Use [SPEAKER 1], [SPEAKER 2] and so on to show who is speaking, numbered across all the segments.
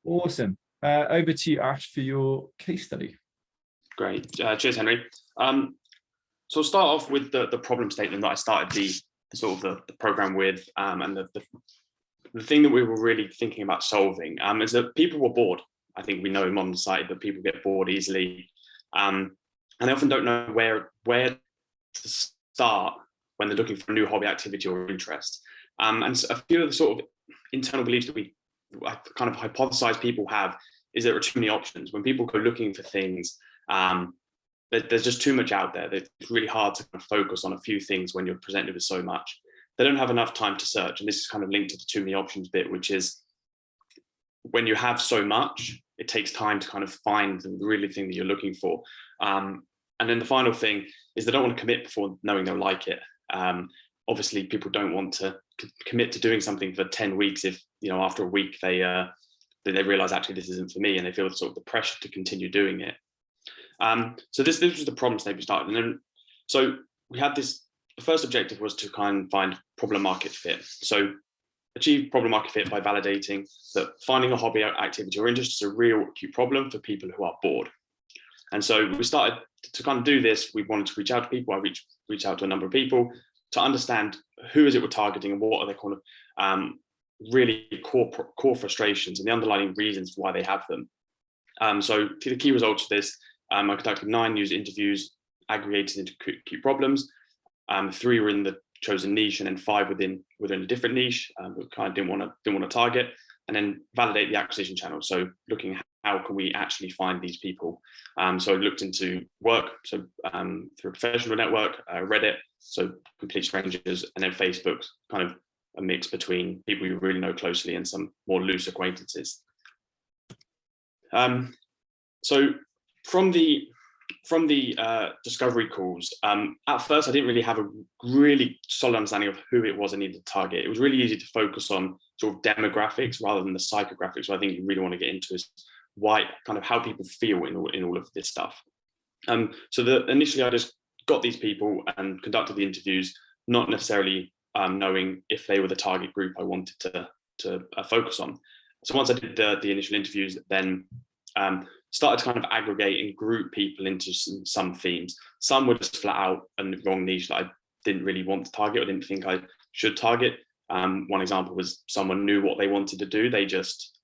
[SPEAKER 1] Awesome. Over to you, Ash, for your case study.
[SPEAKER 2] Great. Cheers, Henry. So I'll start off with the problem statement that I started the program with, and the thing that we were really thinking about solving is that people were bored. I think we know in modern society that people get bored easily, and they often don't know where to start when they're looking for a new hobby, activity, or interest. And so a few of the sort of internal beliefs that we kind of hypothesize people have is there are too many options. When people go looking for things, there's just too much out there. It's really hard to kind of focus on a few things when you're presented with so much. They don't have enough time to search. And this is kind of linked to the too many options bit, which is when you have so much, it takes time to kind of find the really thing that you're looking for. And then the final thing is they don't want to commit before knowing they'll like it. Obviously, people don't want to commit to doing something for 10 weeks if, after a week they realize actually this isn't for me, and they feel sort of the pressure to continue doing it. So this was the problem state we started. And then, so we had the first objective was to kind of find problem market fit. So achieve problem market fit by validating that finding a hobby, activity, or interest is a real acute problem for people who are bored. And so we started to kind of do this. We wanted to reach out to people. I reached out to a number of people to understand who is it we're targeting and what are their kind of really core frustrations and the underlying reasons why they have them. So the key results of this, I conducted 9 user interviews aggregated into key problems. 3 were in the chosen niche, and then 5 within a different niche that kind of didn't want to target, and then validate the acquisition channel. So looking at how can we actually find these people. So I looked into work, so through a professional network, Reddit, so complete strangers, and then Facebook, kind of a mix between people you really know closely and some more loose acquaintances. So from the discovery calls, at first I didn't really have a really solid understanding of who it was I needed to target. It was really easy to focus on sort of demographics rather than the psychographics. So I think you really want to get into is why, kind of how people feel in all of this stuff. So initially I just got these people and conducted the interviews, not necessarily knowing if they were the target group I wanted to focus on. So once I did the initial interviews, then started to kind of aggregate and group people into some themes. Some were just flat out a wrong niche that I didn't really want to target or didn't think I should target. One example was someone knew what they wanted to do. They just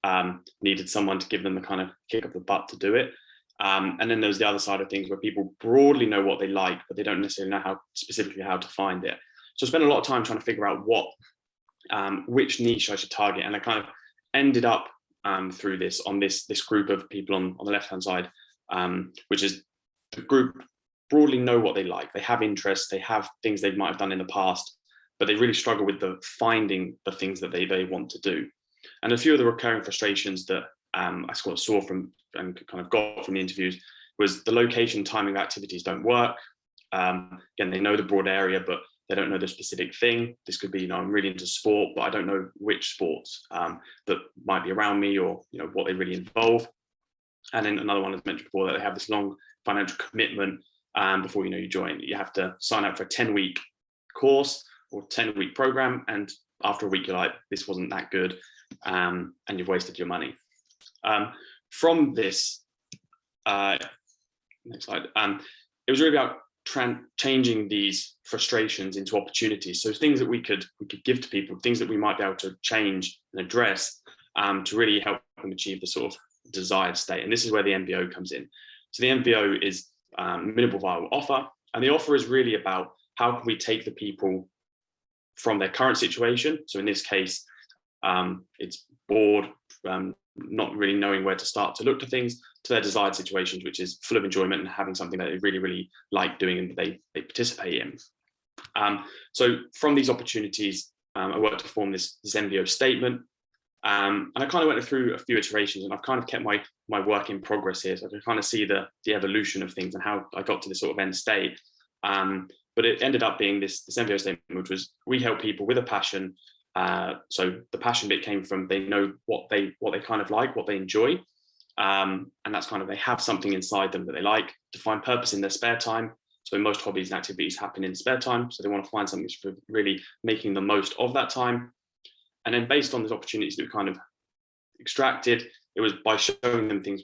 [SPEAKER 2] needed someone to give them the kind of kick up the butt to do it. And then there's the other side of things where people broadly know what they like, but they don't necessarily know specifically how to find it. So I spent a lot of time trying to figure out which niche I should target. And I kind of ended up through this on this group of people on the left-hand side, which is the group broadly know what they like. They have interests, they have things they might have done in the past, but they really struggle with finding the things that they want to do. And a few of the recurring frustrations that I sort of saw from and kind of got from the interviews was the location, timing of activities don't work. Again, they know the broad area, but they don't know the specific thing. This could be, I'm really into sport, but I don't know which sports that might be around me or, what they really involve. And then another one, as mentioned before, that they have this long financial commitment before, you join. You have to sign up for a 10-week course or 10-week program. And after a week, you're like, this wasn't that good. And you've wasted your money. From this, next slide, it was really about changing these frustrations into opportunities. So things that we could give to people, things that we might be able to change and address to really help them achieve the sort of desired state. And this is where the MBO comes in. So the MBO is minimal viable offer. And the offer is really about how can we take the people from their current situation. So in this case, it's bored, not really knowing where to start to look to things, to their desired situations, which is full of enjoyment and having something that they really, really like doing and they participate in. So from these opportunities, I worked to form this MBO statement. And I kind of went through a few iterations, and I've kind of kept my work in progress here. So I can kind of see the evolution of things and how I got to this sort of end state. But it ended up being this MBO statement, which was, we help people with a passion. So the passion bit came from they know what they kind of like, what they enjoy. And that's kind of, they have something inside them that they like, to find purpose in their spare time. So most hobbies and activities happen in spare time. So they want to find something that's really making the most of that time. And then based on these opportunities that we kind of extracted, It was by showing them things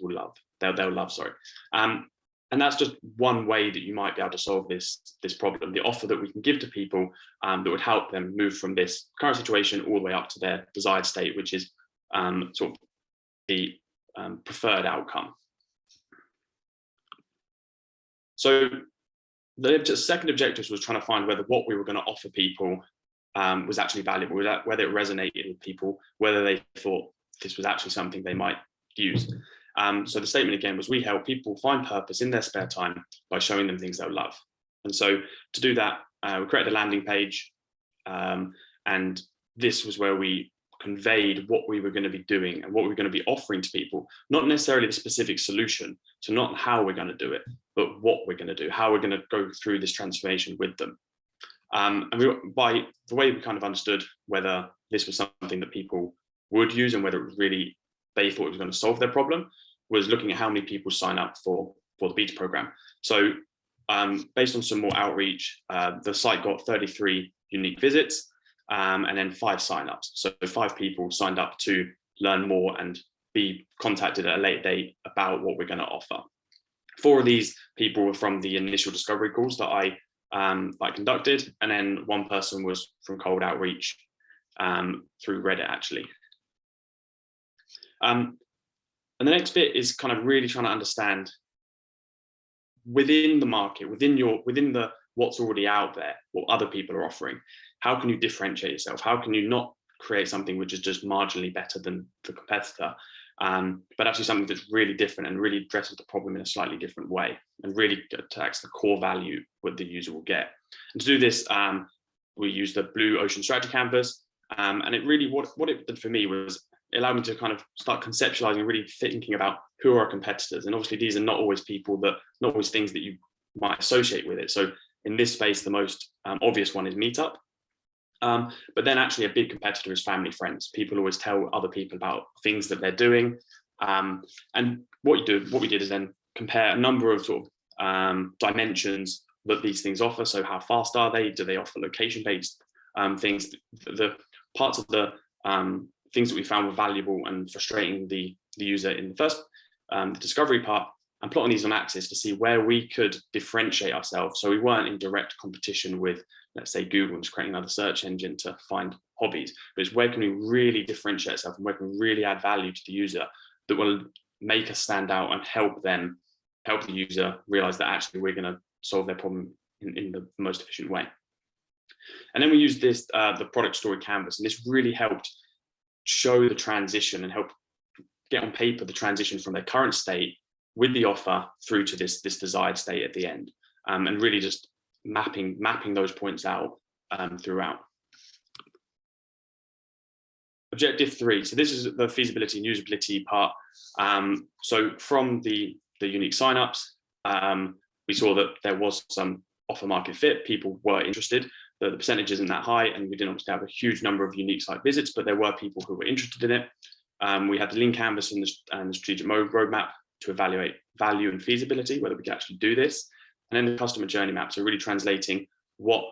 [SPEAKER 2] they'll love, sorry. And that's just one way that you might be able to solve this problem. The offer that we can give to people that would help them move from this current situation all the way up to their desired state, which is sort of the preferred outcome. So the second objective was trying to find whether what we were going to offer people was actually valuable, whether it resonated with people, whether they thought this was actually something they might use. So the statement again was, we help people find purpose in their spare time by showing them things they'll love. And so to do that, we created a landing page, and this was where we conveyed what we were going to be doing and what we were going to be offering to people, not necessarily the specific solution, so not how we're going to do it, but what we're going to do, how we're going to go through this transformation with them. And by the way we kind of understood whether this was something that people would use and whether it was really they thought it was going to solve their problem, was looking at how many people sign up for the beta program. So based on some more outreach, the site got 33 unique visits and then 5 signups. So 5 people signed up to learn more and be contacted at a later date about what we're going to offer. 4 of these people were from the initial discovery calls that I conducted, and then 1 person was from cold outreach through Reddit, actually. And the next bit is kind of really trying to understand within the market, within the what's already out there, what other people are offering. How can you differentiate yourself? How can you not create something which is just marginally better than the competitor, but actually something that's really different and really addresses the problem in a slightly different way and really attacks the core value what the user will get. And to do this, we use the Blue Ocean Strategy Canvas, and it really what it did for me was it allowed me to kind of start conceptualizing, really thinking about who are our competitors. And obviously these are not always things that you might associate with it. So in this space, the most obvious one is Meetup. But then actually a big competitor is family, friends. People always tell other people about things that they're doing. And what we did is then compare a number of sort of dimensions that these things offer. So how fast are they? Do they offer location-based things? The parts of the things that we found were valuable and frustrating the user in the first the discovery part, and plotting these on axis to see where we could differentiate ourselves. So we weren't in direct competition with, let's say, Google and just creating another search engine to find hobbies, but it's where can we really differentiate ourselves and where can we really add value to the user that will make us stand out and help the user realize that actually we're going to solve their problem in the most efficient way. And then we used this, the product story canvas, and this really helped show the transition and help get on paper the transition from their current state with the offer through to this desired state at the end, and really just mapping those points out throughout. Objective 3. So this is the feasibility and usability part. So from the unique signups, we saw that there was some offer market fit. People were interested. The percentage isn't that high, and we didn't obviously have a huge number of unique site visits, but there were people who were interested in it. We had the lean canvas and the strategic roadmap to evaluate value and feasibility, whether we could actually do this. And then the customer journey map, so really translating what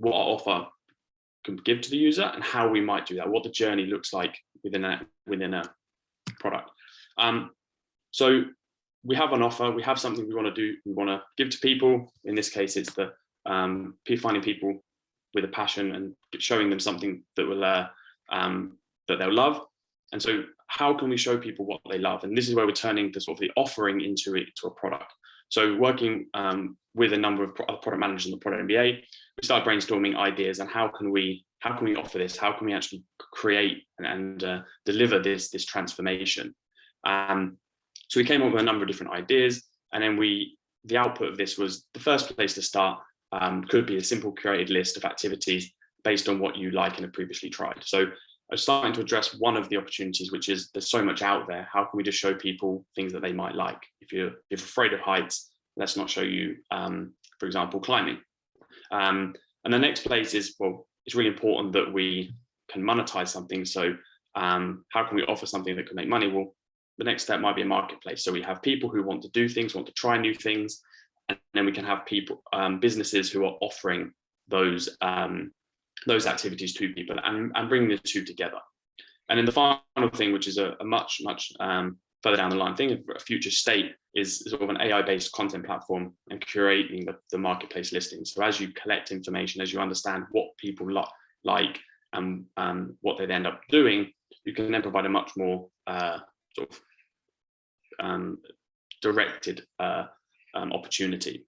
[SPEAKER 2] our offer can give to the user and how we might do that, what the journey looks like within a product. So we have an offer, we have something we want to do, we want to give to people. In this case, it's the finding people with a passion and showing them something that will that they'll love. And so how can we show people what they love? And this is where we're turning the sort of the offering into a product. So working with a number of product managers in the product MBA, we started brainstorming ideas and how can we offer this? How can we actually create and deliver this transformation? So we came up with a number of different ideas, and then the output of this was the first place to start could be a simple curated list of activities based on what you like and have previously tried. So I was starting to address one of the opportunities, which is there's so much out there. How can we just show people things that they might like? If you're afraid of heights, let's not show you, for example, climbing. And the next place is, well, it's really important that we can monetize something. So how can we offer something that can make money? Well, the next step might be a marketplace. So we have people who want to do things, want to try new things, and then we can have people, businesses who are offering those activities to people and bringing the two together. And then the final thing, which is a much further down the line thing, a future state, is sort of an AI-based content platform and curating the marketplace listings. So as you collect information, as you understand what people like and what they end up doing, you can then provide a much more sort of directed opportunity.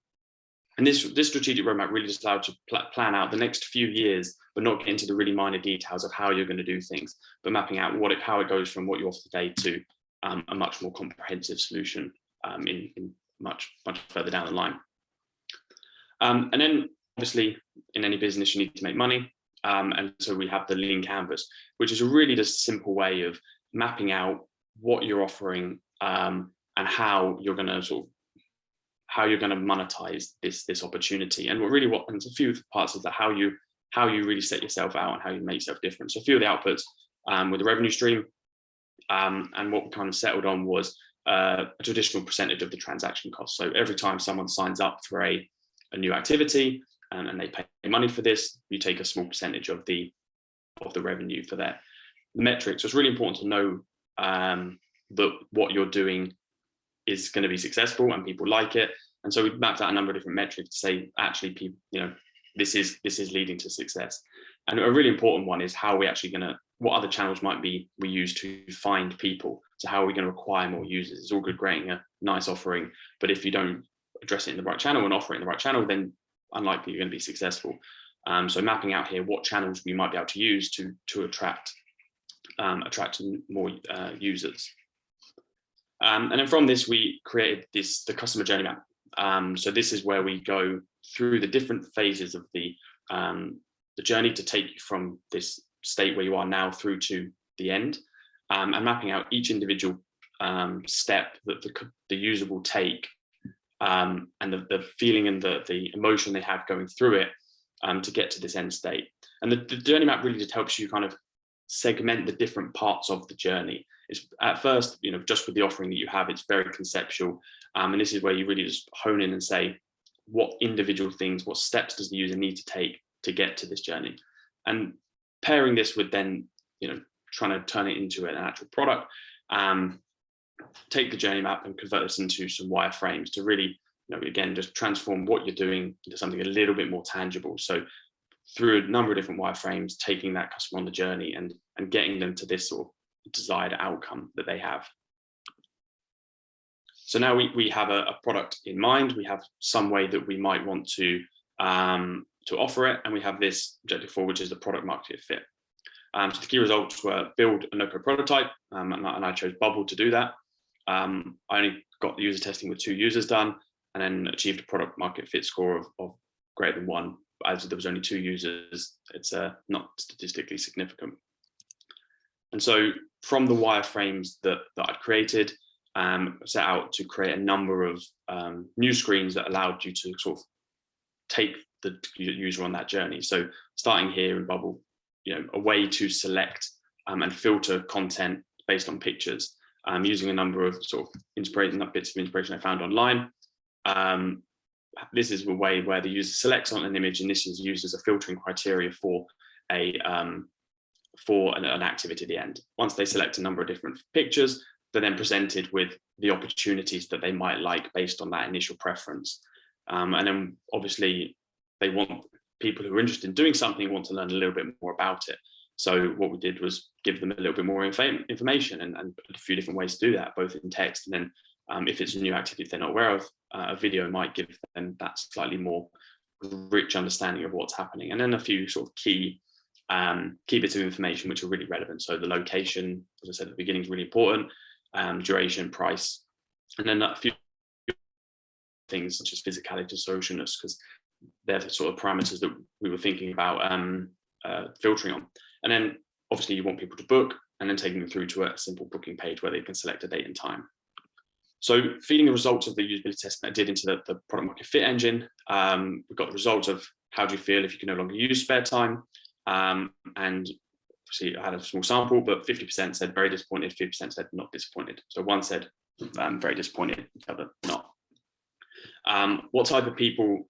[SPEAKER 2] And this strategic roadmap really just allows you to plan out the next few years, but not get into the really minor details of how you're going to do things, but mapping out how it goes from what you offer today to a much more comprehensive solution in much further down the line. And then obviously in any business you need to make money. And so we have the lean canvas, which is a really just simple way of mapping out what you're offering and how you're going to monetize this opportunity. And and a few parts of that, how you really set yourself out and how you make yourself different. So a few of the outputs with the revenue stream, and what we kind of settled on was a traditional percentage of the transaction cost. So every time someone signs up for a new activity and they pay money for this, you take a small percentage of the revenue for that. The metrics, so it's really important to know that what you're doing is going to be successful and people like it. And so we've mapped out a number of different metrics to say, actually, people, this is leading to success. And a really important one is how we actually what other channels might we use to find people. So how are we going to acquire more users? It's all good creating a nice offering, but if you don't address it in the right channel and offer it in the right channel, then unlikely you're going to be successful. So mapping out here what channels we might be able to use to attract more users. And then from this, we created the customer journey map. So this is where we go through the different phases of the journey to take you from this state where you are now through to the end, and mapping out each individual step that the user will take, and the feeling and the emotion they have going through it to get to this end state. And the journey map really just helps you kind of segment the different parts of the journey. It's at first, just with the offering that you have, it's very conceptual, and this is where you really just hone in and say, what individual things, what steps does the user need to take to get to this journey? And pairing this with then, trying to turn it into an actual product, take the journey map and convert this into some wireframes to really, again, just transform what you're doing into something a little bit more tangible. So through a number of different wireframes, taking that customer on the journey and getting them to this sort of desired outcome that they have. So now we have a product in mind. We have some way that we might want to offer it, and we have this objective 4, which is the product market fit. So the key results were build a no-code prototype, and I chose Bubble to do that. I only got the user testing with 2 users done, and then achieved a product market fit score of greater than 1. As there was only 2 users, it's not statistically significant. And so from the wireframes that I'd created, set out to create a number of new screens that allowed you to sort of take the user on that journey. So starting here in Bubble, a way to select and filter content based on pictures, using a number of sort of bits of inspiration I found online. This is a way where the user selects on an image, and this is used as a filtering criteria for an activity at the end. Once they select a number of different pictures, they're then presented with the opportunities that they might like based on that initial preference. And then obviously they want people who are interested in doing something, want to learn a little bit more about it. So what we did was give them a little bit more information and a few different ways to do that, both in text, and then if it's a new activity they're not aware of, a video might give them that slightly more rich understanding of what's happening. And then a few sort of key bits of information which are really relevant. So the location, as I said at the beginning, is really important, duration, price, and then a few things such as physicality, socialness, because they're the sort of parameters that we were thinking about filtering on. And then obviously you want people to book, and then taking them through to a simple booking page where they can select a date and time. So feeding the results of the usability test that I did into the product market fit engine, we've got the results of how do you feel if you can no longer use spare time. And obviously I had a small sample, but 50% said very disappointed, 50% said not disappointed. So one said very disappointed, the other not. What type of people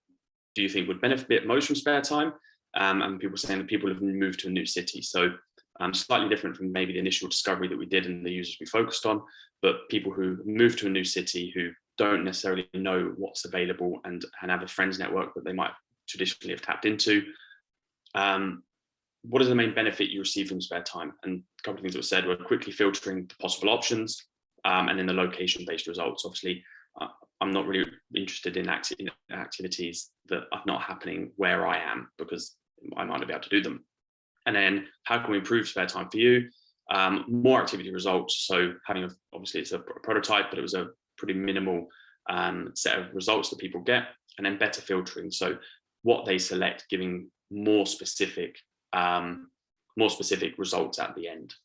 [SPEAKER 2] do you think would benefit most from spare time? And people saying that people have moved to a new city. So Slightly different from maybe the initial discovery that we did and the users we focused on, but people who move to a new city who don't necessarily know what's available and have a friends network that they might traditionally have tapped into. What is the main benefit you receive from spare time? And a couple of things that were said were quickly filtering the possible options, and then the location-based results. Obviously, I'm not really interested in activities that are not happening where I am, because I might not be able to do them. And then how can we improve spare time for you? More activity results. So having obviously it's a prototype, but it was a pretty minimal set of results that people get, and then better filtering. So what they select, giving more specific results at the end.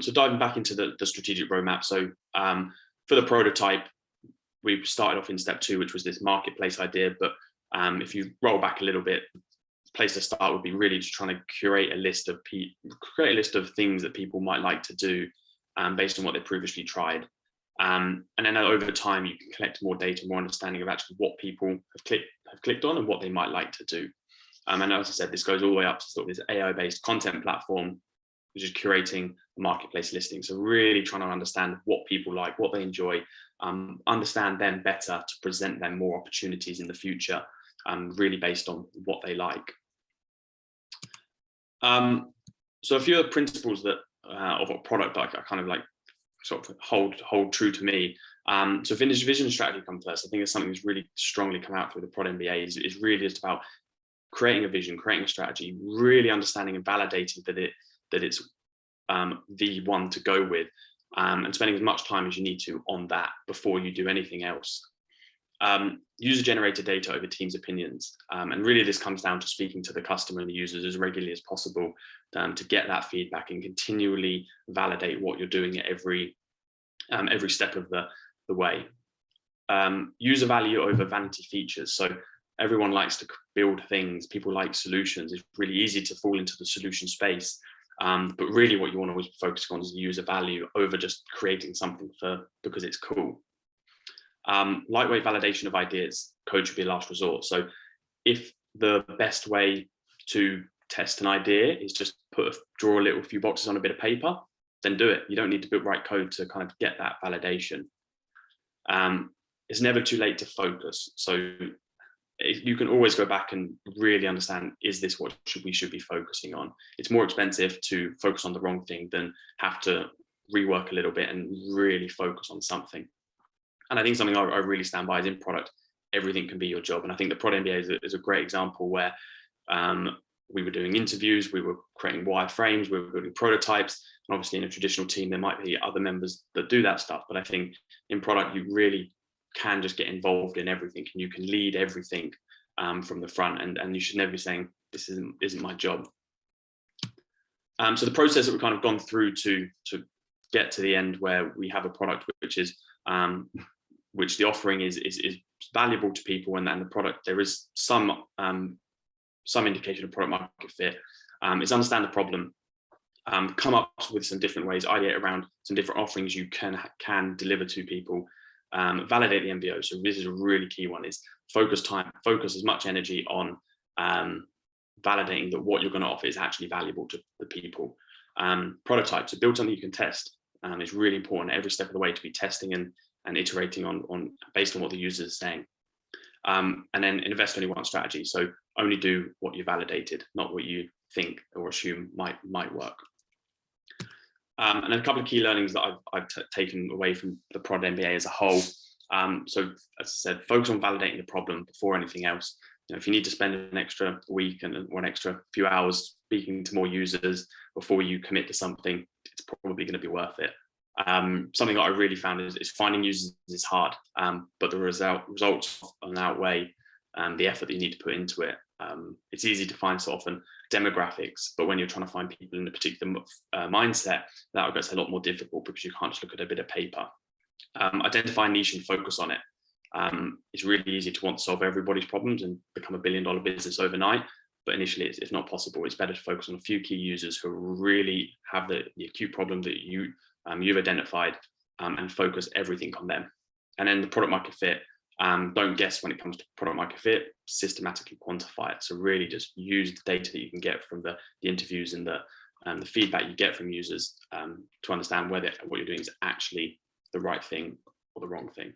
[SPEAKER 2] So diving back into the strategic roadmap. So for the prototype, we started off in step 2, which was this marketplace idea. But if you roll back a little bit, place to start would be really just trying to create a list of things that people might like to do based on what they previously tried. And then over time, you can collect more data, more understanding of actually what people have clicked on and what they might like to do. And as I said, this goes all the way up to sort of this AI-based content platform, which is curating a marketplace listing. So really trying to understand what people like, what they enjoy, understand them better to present them more opportunities in the future, really based on what they like. So a few of the principles that of a product that I kind of like sort of hold true to me. So vision and strategy come first. I think it's something that's really strongly come out through the Prod MBA is really just about creating a vision, creating a strategy, really understanding and validating that it's the one to go with, and spending as much time as you need to on that before you do anything else. User-generated data over teams' opinions, and really this comes down to speaking to the customer and the users as regularly as possible to get that feedback and continually validate what you're doing at every step of the way. User value over vanity features. So everyone likes to build things. People like solutions. It's really easy to fall into the solution space. But really what you want to always be focusing on is user value over just creating something because it's cool. Lightweight validation of ideas. Code should be a last resort. So if the best way to test an idea is just draw a few boxes on a bit of paper, then do it. You don't need to write code to kind of get that validation. It's never too late to focus. So you can always go back and really understand, is this what we should be focusing on? It's more expensive to focus on the wrong thing than have to rework a little bit and really focus on something. And I think something I really stand by is in product, everything can be your job. And I think the Prod MBA is a great example where we were doing interviews, we were creating wireframes, we were building prototypes. And obviously in a traditional team, there might be other members that do that stuff. But I think in product, you really can just get involved in everything and you can lead everything from the front, and you should never be saying, this isn't my job. So the process that we've kind of gone through to get to the end where we have a product which the offering is valuable to people, and the product, there is some indication of product market fit, is understand the problem, come up with some different ways, ideate around some different offerings you can deliver to people, validate the MBO. So this is a really key one, is focus as much energy on validating that what you're going to offer is actually valuable to the people. Prototypes, so build something you can test. It's really important every step of the way to be testing and iterating on based on what the user is saying. And then invest only one strategy. So only do what you validated, not what you think or assume might work. And a couple of key learnings that I've taken away from the Prod MBA as a whole. So as I said, focus on validating the problem before anything else. If you need to spend an extra week and an extra few hours speaking to more users before you commit to something, it's probably going to be worth it. Something that I really found is finding users is hard, but the results often outweigh the effort that you need to put into it. It's easy to find so often demographics, but when you're trying to find people in a particular mindset, that gets a lot more difficult because you can't just look at a bit of paper. Identify a niche and focus on it. It's really easy to want to solve everybody's problems and become $1 billion business overnight, but initially it's not possible. It's better to focus on a few key users who really have the acute problem that you've identified, and focus everything on them. And then the product market fit. Don't guess when it comes to product market fit, systematically quantify it. So really just use the data that you can get from the interviews and the feedback you get from users to understand whether what you're doing is actually the right thing or the wrong thing.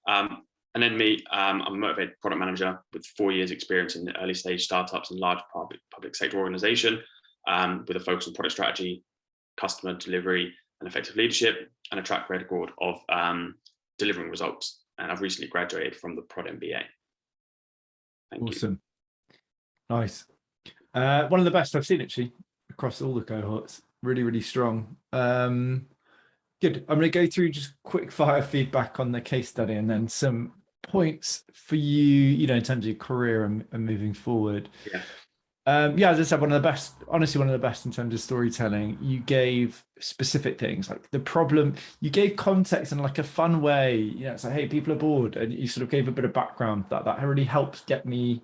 [SPEAKER 2] And then me, I'm a motivated product manager with 4 years experience in early stage startups and large public sector organization, with a focus on product strategy, customer delivery, and effective leadership, and a track record of delivering results. And I've recently graduated from the Prod MBA.
[SPEAKER 1] Awesome. Nice. One of the best I've seen actually across all the cohorts. Really, really strong. Good. I'm going to go through just quick fire feedback on the case study and then some points for you, in terms of your career and moving forward.
[SPEAKER 2] Yeah.
[SPEAKER 1] As I said, one of the best, honestly, one of the best in terms of storytelling. You gave specific things like the problem, you gave context in like a fun way. It's like, hey, people are bored, and you sort of gave a bit of background that really helps get me,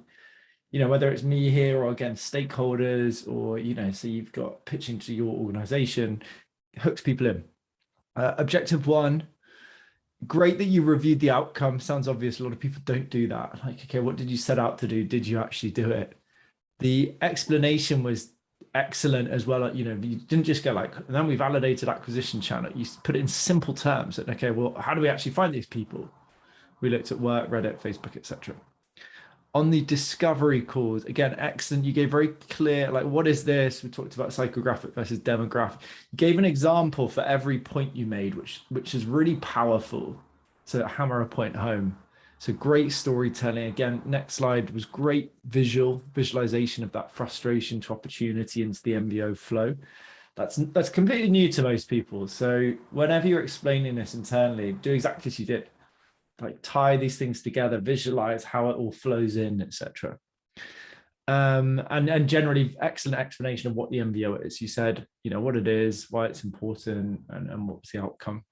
[SPEAKER 1] whether it's me here or again, stakeholders, or, so you've got pitching to your organization, hooks people in. Objective 1, great that you reviewed the outcome. Sounds obvious. A lot of people don't do that. Like, okay, what did you set out to do? Did you actually do it? The explanation was excellent as well. You didn't just go like, and then we validated acquisition channel. You put it in simple terms. That, okay, well, how do we actually find these people? We looked at work, Reddit, Facebook, etc. On the discovery calls, again, excellent. You gave very clear, like, what is this? We talked about psychographic versus demographic. You gave an example for every point you made, which is really powerful to hammer a point home. So great storytelling. Again, next slide was great visualization of that frustration to opportunity into the MBO flow. That's completely new to most people. So whenever you're explaining this internally, do exactly as you did. Like tie these things together, visualize how it all flows in, etc. And generally excellent explanation of what the MBO is. You said, what it is, why it's important, and what's the outcome.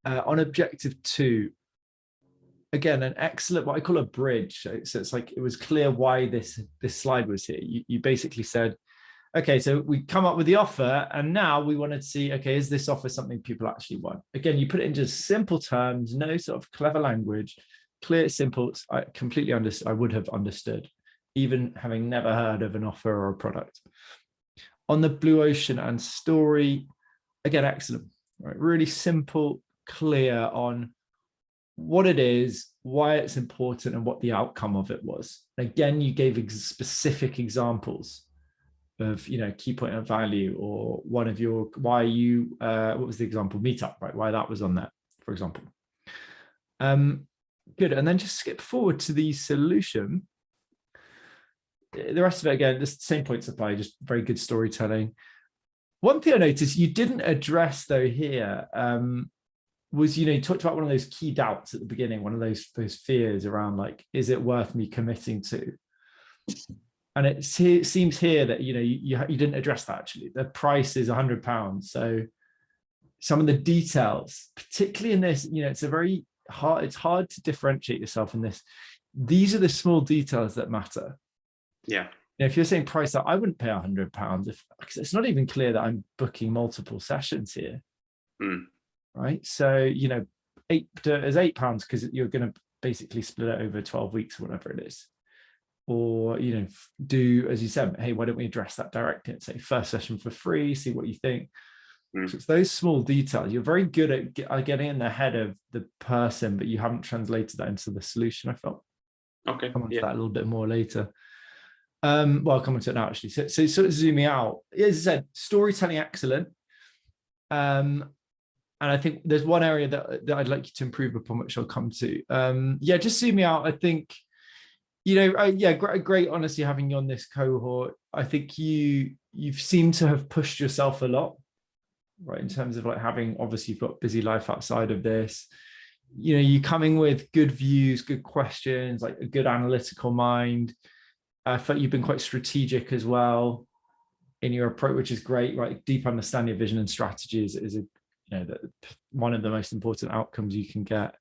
[SPEAKER 1] On objective 2, again, an excellent, what I call a bridge. So it's like, it was clear why this slide was here. You basically said, okay, so we come up with the offer, and now we want to see, okay, is this offer something people actually want? Again, you put it in just simple terms, no sort of clever language, clear, simple. I completely understood. I would have understood, even having never heard of an offer or a product. On the blue ocean and story, again, excellent. Right, really simple, clear on what it is, why it's important, and what the outcome of it was. Again, you gave specific examples of key point of value, or one of your what was the example? Meetup, right? Why that was on there, for example. Good. And then just skip forward to the solution. The rest of it, again, the same points apply, just very good storytelling. One thing I noticed you didn't address though here was, you talked about one of those key doubts at the beginning, one of those fears around like, is it worth me committing to? And it seems here that, you didn't address that actually. The price is £100. So some of the details, particularly in this, it's it's hard to differentiate yourself in this. These are the small details that matter.
[SPEAKER 2] Yeah.
[SPEAKER 1] If you're saying price that I wouldn't pay £100 because it's not even clear that I'm booking multiple sessions here. Right. So, there's £8 because you're going to basically split it over 12 weeks or whatever it is. Or, do, as you said, hey, why don't we address that directly and say first session for free, see what you think. So it's those small details. You're very good at getting in the head of the person, but you haven't translated that into the solution, I felt.
[SPEAKER 2] Okay.
[SPEAKER 1] I'll come on to that a little bit more later. Well, I'll come on to it now, actually. So sort of zooming out, as I said, storytelling excellent. And I think there's one area that I'd like you to improve upon, which I'll come to. Just zooming out, I think, great honestly having you on this cohort. I think you've seemed to have pushed yourself a lot, right, in terms of like having, obviously you've got busy life outside of this. You coming with good views, good questions, like a good analytical mind. I felt you've been quite strategic as well in your approach, which is great, right? Deep understanding of vision and strategies is one of the most important outcomes you can get.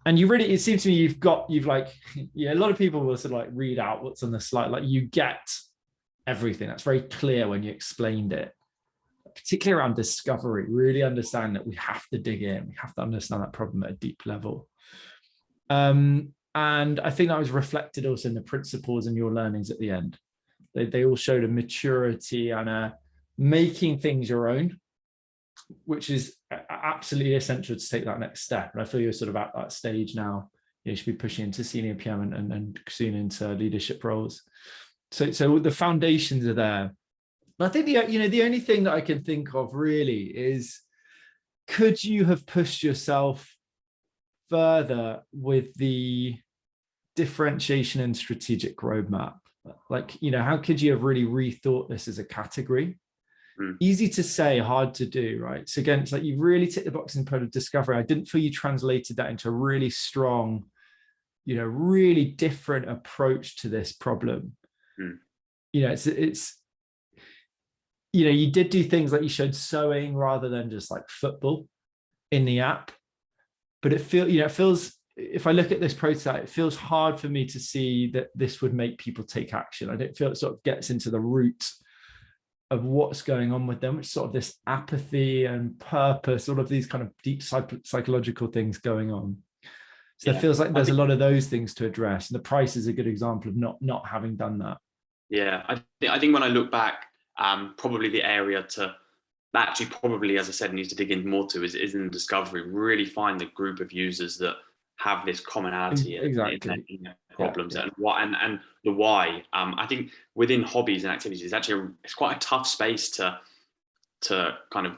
[SPEAKER 1] And it seems to me a lot of people will sort of like read out what's on the slide, like you get everything. That's very clear when you explained it, particularly around discovery. Really understand that we have to dig in, we have to understand that problem at a deep level. And I think that was reflected also in the principles and your learnings at the end. They all showed a maturity and a making things your own, which is absolutely essential to take that next step. And I feel you're sort of at that stage now. You should be pushing into senior PM and soon into leadership roles. So the foundations are there. But I think the only thing that I can think of really is, could you have pushed yourself further with the differentiation and strategic roadmap? Like, how could you have really rethought this as a category? Easy to say, hard to do, right? So again, it's like you really tick the box in product discovery. I didn't feel you translated that into a really strong, really different approach to this problem. It's you did do things like you showed sewing rather than just like football in the app, but it feels, if I look at this prototype, it feels hard for me to see that this would make people take action. I don't feel it sort of gets into the root of what's going on with them, which is sort of this apathy and purpose, all of these kind of deep psychological things going on. So it feels like there's a lot of those things to address, and the price is a good example of not having done that.
[SPEAKER 2] Yeah, I think when I look back, probably the area to actually probably, as I said, needs to dig in more to is in the discovery. Really find the group of users that have this commonality in their problems and the why. I think within hobbies and activities, it's quite a tough space to kind of.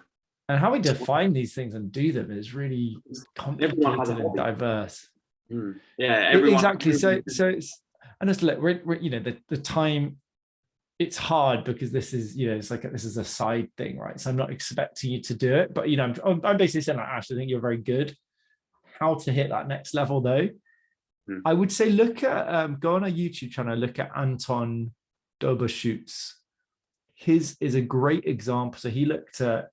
[SPEAKER 1] And how we define these things and do them is really complicated and diverse.
[SPEAKER 2] Yeah, everyone,
[SPEAKER 1] exactly. So it's, and it's like we're the time. It's hard because this is it's like this is a side thing, right? So I'm not expecting you to do it, but I'm basically saying like, Ash, I think you're very good. How to hit that next level though? I would say look at go on a YouTube channel, look at Anton Doberschutz. His is a great example. So he looked at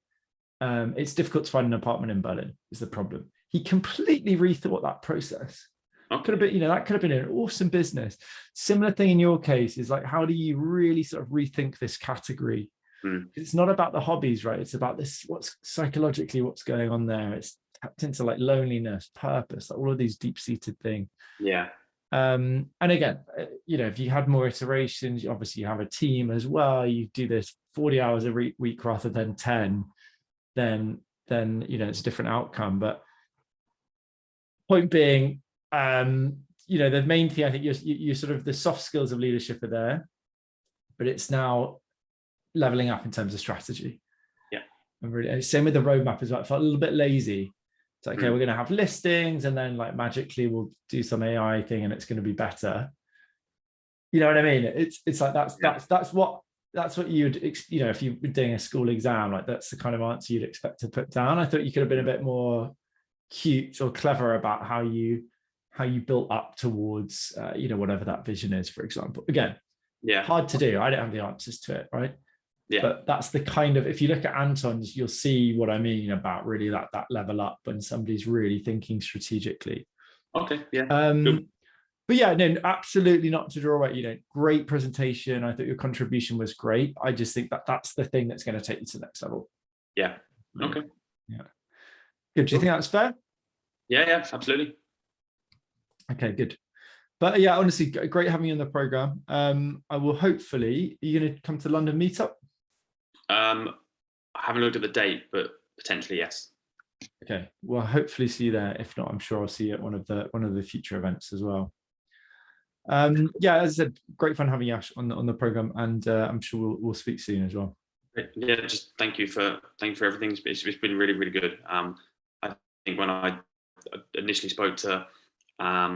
[SPEAKER 1] it's difficult to find an apartment in Berlin is the problem. He completely rethought that process. Could have been, that could have been an awesome business. Similar thing in your case is like, how do you really sort of rethink this category? It's not about the hobbies, right? It's about this, what's psychologically what's going on there. It's tapped into like loneliness, purpose, like all of these deep-seated things.
[SPEAKER 2] Yeah.
[SPEAKER 1] And again, if you had more iterations, obviously you have a team as well. You do this 40 hours a week rather than 10, then it's a different outcome. But point being, the main thing, I think you're sort of the soft skills of leadership are there, but it's now leveling up in terms of strategy.
[SPEAKER 2] Yeah.
[SPEAKER 1] And really, same with the roadmap as well. I felt a little bit lazy. It's like, okay, we're going to have listings and then like magically we'll do some AI thing and it's going to be better. You know what I mean? It's like, that's what you'd, if you were doing a school exam, like that's the kind of answer you'd expect to put down. I thought you could have been a bit more cute or clever about how you built up towards whatever that vision is, for example. Again, hard to do. I don't have the answers to it, right? But that's the kind of, if you look at Anton's, you'll see what I mean about really that level up when somebody's really thinking strategically.
[SPEAKER 2] Okay. Yeah.
[SPEAKER 1] But yeah, no, absolutely not to draw away. Great presentation. I thought your contribution was great. I just think that's the thing that's going to take you to the next level.
[SPEAKER 2] Yeah. Okay.
[SPEAKER 1] Yeah. Good. Do you think that's fair?
[SPEAKER 2] Yeah, absolutely.
[SPEAKER 1] Okay, good. But yeah, honestly, great having you on the program. I will hopefully, are you going to come to London meetup?
[SPEAKER 2] I haven't looked at the date, but potentially yes.
[SPEAKER 1] Okay, well, hopefully see you there. If not, I'm sure I'll see you at one of the future events as well. Yeah, as I said, great fun having you, Ash, on the program, and I'm sure we'll speak soon as well.
[SPEAKER 2] Yeah, just thank you for everything. It's been really, really good. I think when I initially spoke to at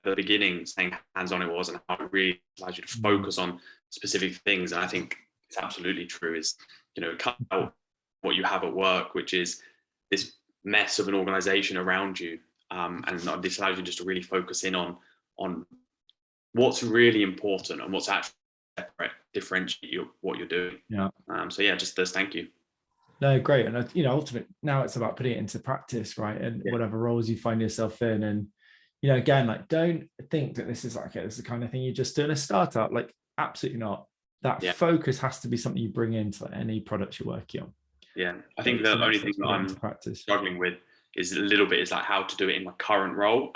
[SPEAKER 2] the beginning, saying hands-on it was and how it really allows you to focus on specific things, and I think it's absolutely true. Is cut out what you have at work, which is this mess of an organization around you, and this allows you just to really focus in on what's really important and what's actually separate, differentiate what you're doing.
[SPEAKER 1] Yeah.
[SPEAKER 2] So yeah, just this. Thank you.
[SPEAKER 1] No, great. And ultimately now it's about putting it into practice, right? And whatever roles you find yourself in, and again, like, don't think that this is like, okay, this is the kind of thing you just do in a startup. Like, absolutely not. That focus has to be something you bring into any product you're working on.
[SPEAKER 2] Yeah, I think the only thing that I'm struggling with is a little bit is like how to do it in my current role.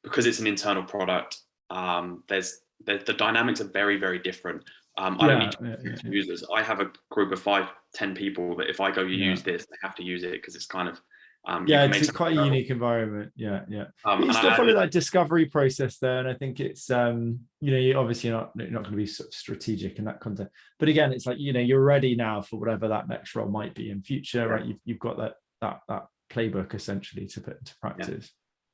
[SPEAKER 2] Because it's an internal product, the dynamics are very, very different. I don't need users. I have a group of 5-10 people that if I go use this, they have to use it, because it's kind of
[SPEAKER 1] it's quite a unique environment. But you still follow that discovery process there, and I think it's you obviously not going to be sort of strategic in that context, but again, it's like you're ready now for whatever that next role might be in future, right? You've got that playbook essentially to put into practice.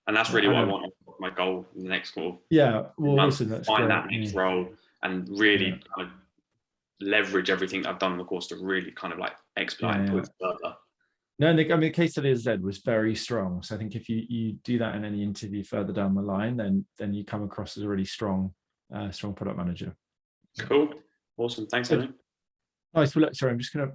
[SPEAKER 2] And that's really what I want. My goal in the next sort of
[SPEAKER 1] awesome. That's
[SPEAKER 2] find
[SPEAKER 1] great.
[SPEAKER 2] that next role and really kind of leverage everything I've done in the course to really kind of like expedite and put further.
[SPEAKER 1] No, the case study, as I said, was very strong. So I think if you do that in any interview further down the line, then you come across as a really strong product manager.
[SPEAKER 2] Cool. Awesome. Thanks, Henry.
[SPEAKER 1] Nice. Well, look, sorry, I'm just going to